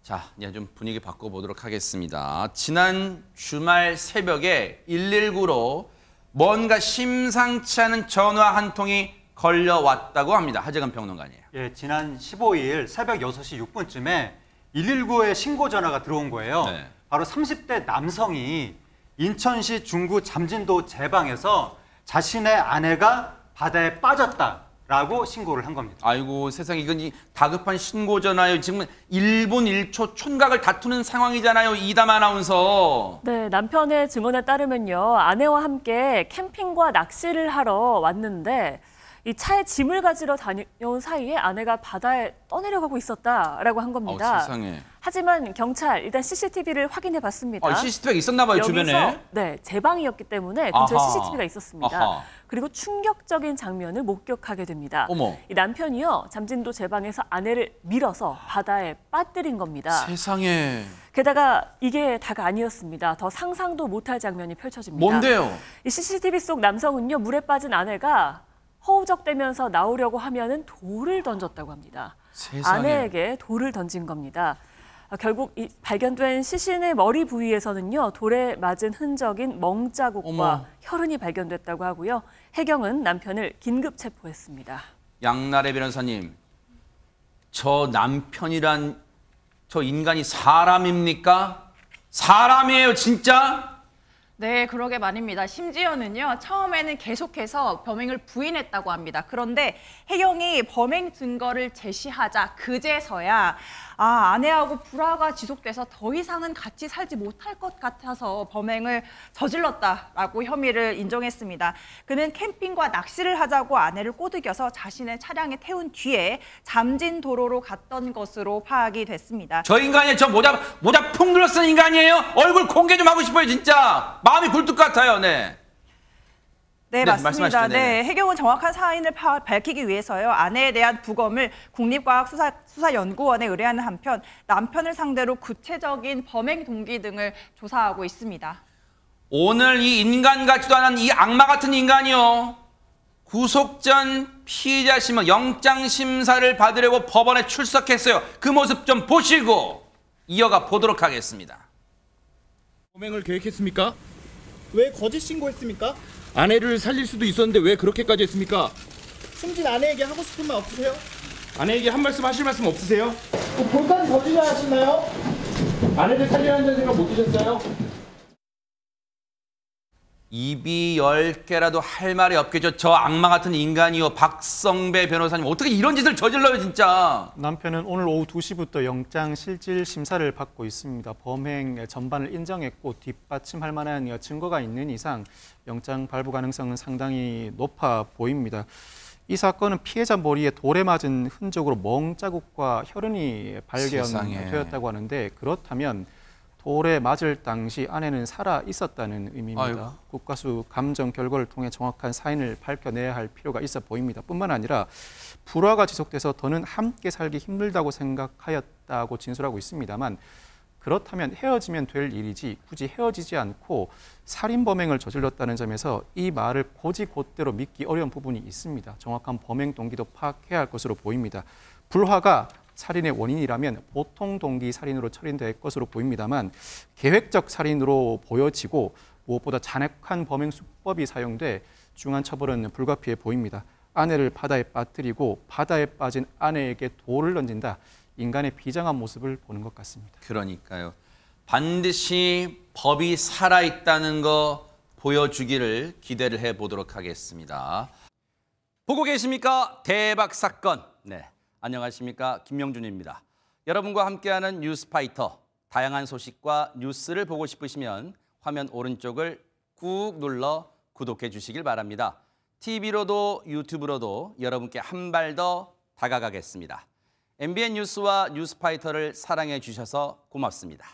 자, 이제 좀 분위기 바꿔보도록 하겠습니다. 지난 주말 새벽에 119로 뭔가 심상치 않은 전화 한 통이 걸려왔다고 합니다. 하재근 평론가님. 예, 지난 15일 새벽 6시 6분쯤에 119에 신고 전화가 들어온 거예요. 네. 바로 30대 남성이 인천시 중구 잠진도 제방에서 자신의 아내가 바다에 빠졌다라고 신고를 한 겁니다. 아이고 세상에, 이건 다급한 신고 전화예요. 지금 1분 1초 촌각을 다투는 상황이잖아요. 이담 아나운서. 네, 남편의 증언에 따르면요. 아내와 함께 캠핑과 낚시를 하러 왔는데 이 차에 짐을 가지러 다녀온 사이에 아내가 바다에 떠내려가고 있었다라고 한 겁니다. 세상에. 하지만 경찰 일단 CCTV를 확인해 봤습니다. CCTV가 있었나 봐요, 주변에. 네, 제 방이었기 때문에 근처에 아하. CCTV가 있었습니다. 아하. 그리고 충격적인 장면을 목격하게 됩니다. 어머. 이 남편이요, 잠진도 제 방에서 아내를 밀어서 바다에 빠뜨린 겁니다. 세상에. 게다가 이게 다가 아니었습니다. 더 상상도 못할 장면이 펼쳐집니다. 뭔데요? 이 CCTV 속 남성은요, 물에 빠진 아내가 허우적대면서 나오려고 하면은 돌을 던졌다고 합니다. 세상에. 아내에게 돌을 던진 겁니다. 결국 이 발견된 시신의 머리 부위에서는요, 돌에 맞은 흔적인 멍자국과 어머. 혈흔이 발견됐다고 하고요. 해경은 남편을 긴급 체포했습니다. 양나래 변호사님, 저 남편이란 저 인간이 사람입니까? 사람이에요, 진짜? 네, 그러게 말입니다. 심지어는요, 처음에는 계속해서 범행을 부인했다고 합니다. 그런데 해경이 범행 증거를 제시하자 그제서야 아내하고 불화가 지속돼서 더 이상은 같이 살지 못할 것 같아서 범행을 저질렀다라고 혐의를 인정했습니다. 그는 캠핑과 낚시를 하자고 아내를 꼬드겨서 자신의 차량에 태운 뒤에 잠진 도로로 갔던 것으로 파악이 됐습니다. 저 인간이 저 모자 푹 눌러쓴 인간이에요? 얼굴 공개 좀 하고 싶어요, 진짜. 마음이 굴뚝 같아요, 네. 네, 맞습니다. 말씀하시죠. 네, 해경은 정확한 사인을 밝히기 위해서요, 아내에 대한 부검을 국립과학수사연구원에 의뢰하는 한편 남편을 상대로 구체적인 범행 동기 등을 조사하고 있습니다. 오늘 이 인간 같지도 않은 이 악마 같은 인간이요, 구속 전 피의자 심은 영장 심사를 받으려고 법원에 출석했어요. 그 모습 좀 보시고 이어가 보도록 하겠습니다. 범행을 계획했습니까? 왜 거짓 신고했습니까? 아내를 살릴 수도 있었는데 왜 그렇게까지 했습니까? 숨진 아내에게 하고 싶은 말 없으세요? 아내에게 한 말씀 하실 말씀 없으세요? 볼까지 거짓말 하시나요? 아내를 살리라는 생각 못 드셨어요? 입이 10개라도 할 말이 없겠죠. 저 악마 같은 인간이요. 박성배 변호사님, 어떻게 이런 짓을 저질러요, 진짜. 남편은 오늘 오후 2시부터 영장 실질 심사를 받고 있습니다. 범행 전반을 인정했고 뒷받침할 만한 증거가 있는 이상 영장 발부 가능성은 상당히 높아 보입니다. 이 사건은 피해자 머리에 돌에 맞은 흔적으로 멍자국과 혈흔이 발견되었다고 하는데, 그렇다면 돌에 맞을 당시 아내는 살아 있었다는 의미입니다. 아이고. 국가수 감정 결과를 통해 정확한 사인을 밝혀내야 할 필요가 있어 보입니다. 뿐만 아니라 불화가 지속돼서 더는 함께 살기 힘들다고 생각하였다고 진술하고 있습니다만, 그렇다면 헤어지면 될 일이지 굳이 헤어지지 않고 살인범행을 저질렀다는 점에서 이 말을 곧이곧대로 믿기 어려운 부분이 있습니다. 정확한 범행 동기도 파악해야 할 것으로 보입니다. 불화가 살인의 원인이라면 보통 동기 살인으로 처리될 것으로 보입니다만, 계획적 살인으로 보여지고 무엇보다 잔혹한 범행 수법이 사용돼 중한 처벌은 불가피해 보입니다. 아내를 바다에 빠뜨리고 바다에 빠진 아내에게 돌을 던진다. 인간의 비장한 모습을 보는 것 같습니다. 그러니까요. 반드시 법이 살아있다는 거 보여주기를 기대를 해보도록 하겠습니다. 보고 계십니까? 대박 사건. 네. 안녕하십니까? 김명준입니다. 여러분과 함께하는 뉴스파이터. 다양한 소식과 뉴스를 보고 싶으시면 화면 오른쪽을 꾹 눌러 구독해 주시길 바랍니다. TV로도 유튜브로도 여러분께 한 발 더 다가가겠습니다. MBN 뉴스와 뉴스파이터를 사랑해 주셔서 고맙습니다.